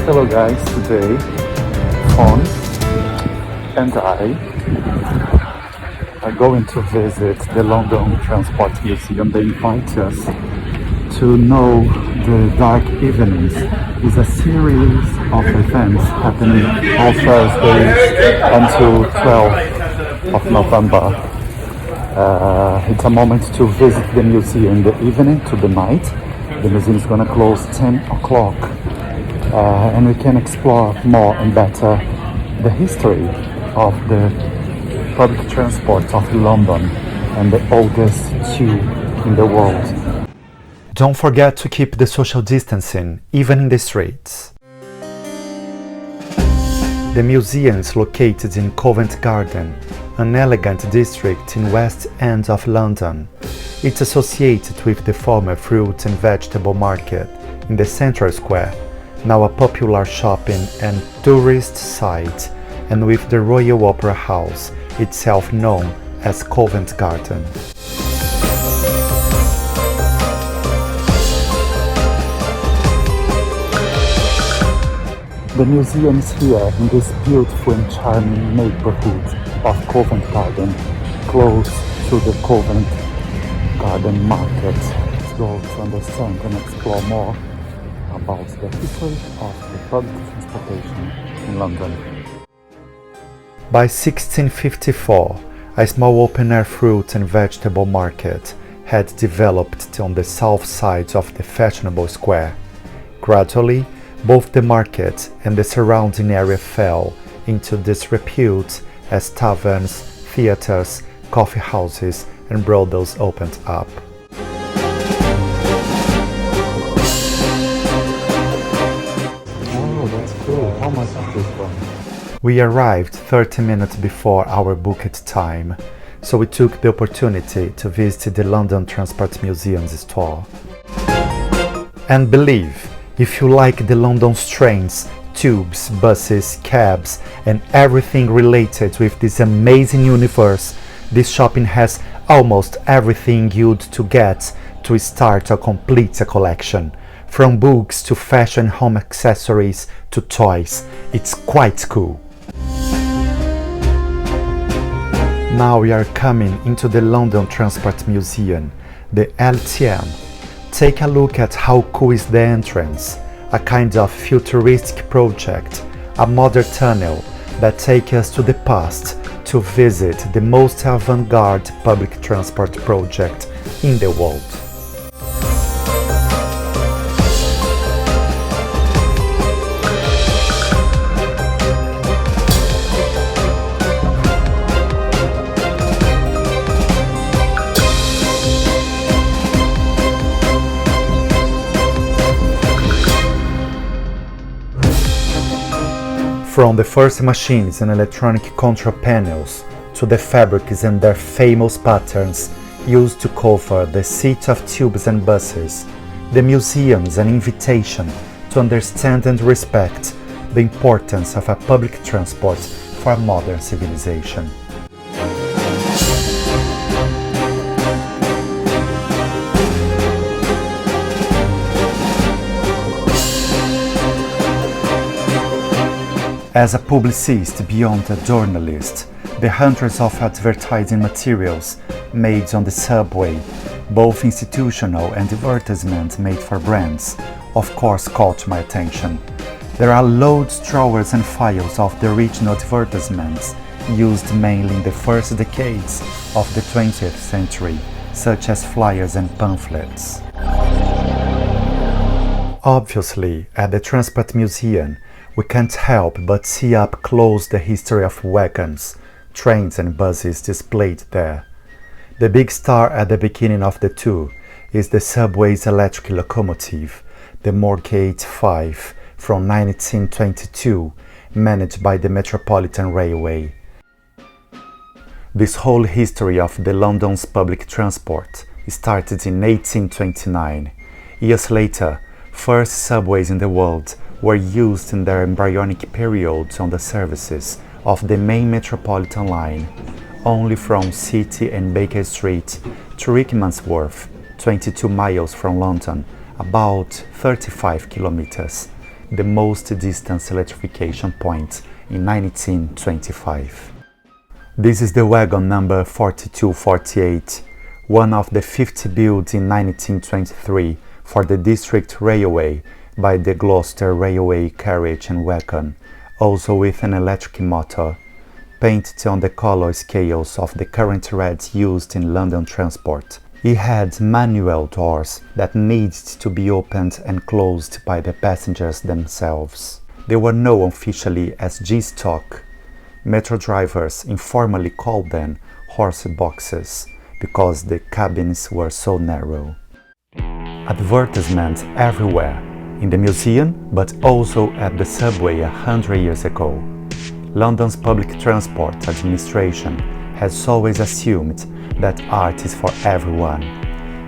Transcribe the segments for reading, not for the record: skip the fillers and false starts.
Hello guys, today Fon and I are going to visit the London Transport Museum. They invite us to know the Dark Evenings. It's a series of events happening on Thursdays until 12th of November. It's a moment to visit the museum in the evening to the night. The museum is going to close 10 o'clock. And we can explore more and better the history of the public transport of London and the oldest tube in the world. Don't forget to keep the social distancing, even in the streets. The museum is located in Covent Garden, an elegant district in West End of London. It's associated with the former fruit and vegetable market in the Central Square, now a popular shopping and tourist site, and with the Royal Opera House, itself known as Covent Garden. The museum is here in this beautiful and charming neighborhood of Covent Garden, close to the Covent Garden Market. Let's go to understand and explore more about the history of the public transportation in London. By 1654, a small open-air fruit and vegetable market had developed on the south side of the fashionable square. Gradually, both the market and the surrounding area fell into disrepute as taverns, theaters, coffee houses and brothels opened up. How much is this one? We arrived 30 minutes before our booked time, so we took the opportunity to visit the London Transport Museum's store. And believe, if you like the London's trains, tubes, buses, cabs, and everything related with this amazing universe, this shopping has almost everything you'd to get to start or complete a collection. From books to fashion home accessories to toys, it's quite cool. Now we are coming into the London Transport Museum, the LTM. Take a look at how cool is the entrance, a kind of futuristic project, a modern tunnel that takes us to the past to visit the most avant-garde public transport project in the world. From the first machines and electronic control panels to the fabrics and their famous patterns used to cover the seat of tubes and buses, the museum is an invitation to understand and respect the importance of a public transport for modern civilization. As a publicist beyond a journalist, the hundreds of advertising materials made on the subway, both institutional and advertisements made for brands, of course caught my attention. There are loads, drawers and files of the original advertisements used mainly in the first decades of the 20th century, such as flyers and pamphlets. Obviously, at the Transport Museum, we can't help but see up close the history of wagons, trains and buses displayed there. The big star at the beginning of the tour is the subway's electric locomotive, the Moorgate 5 from 1922, managed by the Metropolitan Railway. This whole history of the London's public transport started in 1829. Years later, first subways in the world were used in their embryonic period on the services of the main Metropolitan line, only from City and Baker Street to Rickmansworth, 22 miles from London, about 35 kilometers. the most distant electrification point in 1925. This is the wagon number 4248, one of the 50 built in 1923 for the District Railway by the Gloucester Railway Carriage and Wagon, also with an electric motor, painted on the color scales of the current reds used in London transport. It had manual doors that needed to be opened and closed by the passengers themselves. They were known officially as G-stock. Metro drivers informally called them horse boxes because the cabins were so narrow. Advertisements everywhere, in the museum but also at the subway 100 years ago. London's public transport administration has always assumed that art is for everyone.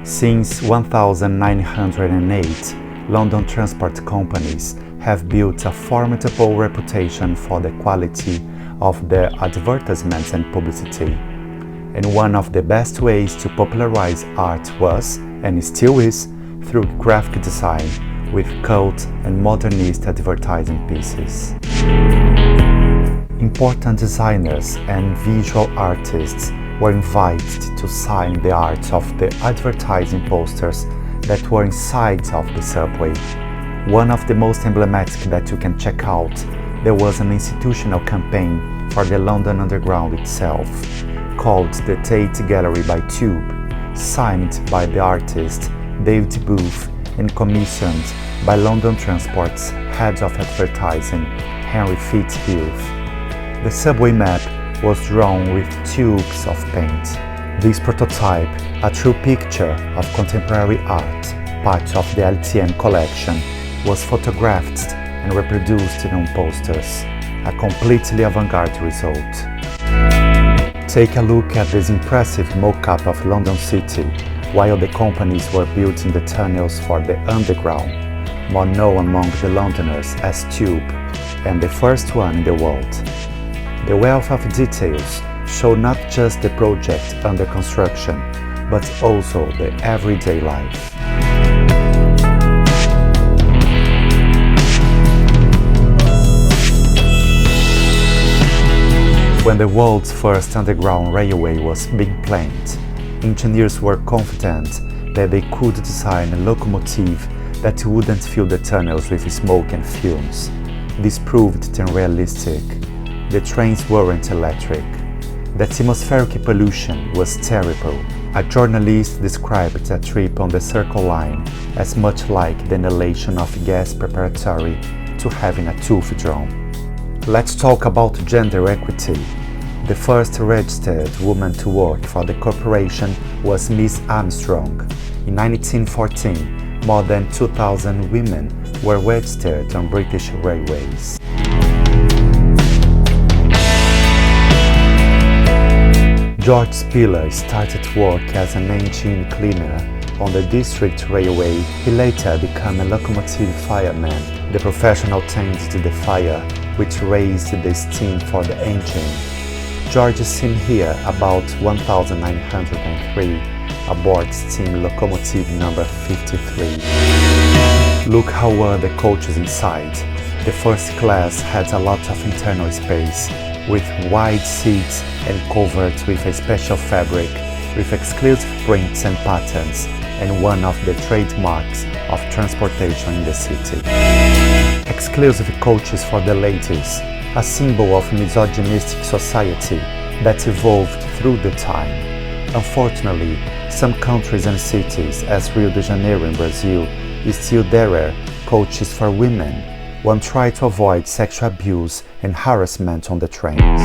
Since 1908, London transport companies have built a formidable reputation for the quality of their advertisements and publicity. And one of the best ways to popularize art was, and still is, through graphic design with cult and modernist advertising pieces. Important designers and visual artists were invited to sign the art of the advertising posters that were inside of the subway. One of the most emblematic that you can check out, there was an institutional campaign for the London Underground itself, called the Tate Gallery by Tube, signed by the artist David Booth and commissioned by London Transport's head of advertising, Henry Fitzhugh. The subway map was drawn with tubes of paint. This prototype, a true picture of contemporary art, part of the LTN collection, was photographed and reproduced on posters, a completely avant-garde result. Take a look at this impressive mock-up of London City while the companies were building the tunnels for the Underground, more known among the Londoners as Tube, and the first one in the world. The wealth of details show not just the project under construction, but also the everyday life. When the world's first underground railway was being planned, engineers were confident that they could design a locomotive that wouldn't fill the tunnels with smoke and fumes. This proved unrealistic. The trains weren't electric. The atmospheric pollution was terrible. A journalist described a trip on the Circle Line as much like the inhalation of gas preparatory to having a tooth drawn. Let's talk about gender equity. The first registered woman to work for the corporation was Miss Armstrong. In 1914, more than 2,000 women were registered on British railways. George Spiller started work as an engine cleaner on the District Railway. He later became a locomotive fireman. The professional tended the fire, which raised the steam for the engine. George is seen here about 1903 aboard steam locomotive number 53. Look how were the coaches inside. The first class had a lot of internal space, with wide seats and covered with a special fabric, with exclusive prints and patterns, and one of the trademarks of transportation in the city. Exclusive coaches for the ladies, a symbol of misogynistic society that evolved through the time. Unfortunately, some countries and cities, as Rio de Janeiro in Brazil, still there are coaches for women. One tried to avoid sexual abuse and harassment on the trains.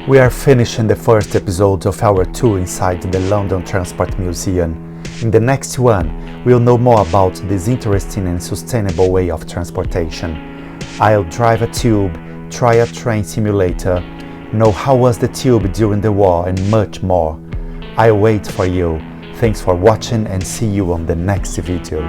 We are finishing the first episode of our tour inside the London Transport Museum. In the next one, we'll know more about this interesting and sustainable way of transportation. I'll drive a tube, try a train simulator, know how was the tube during the war, and much more. I'll wait for you. Thanks for watching and see you on the next video.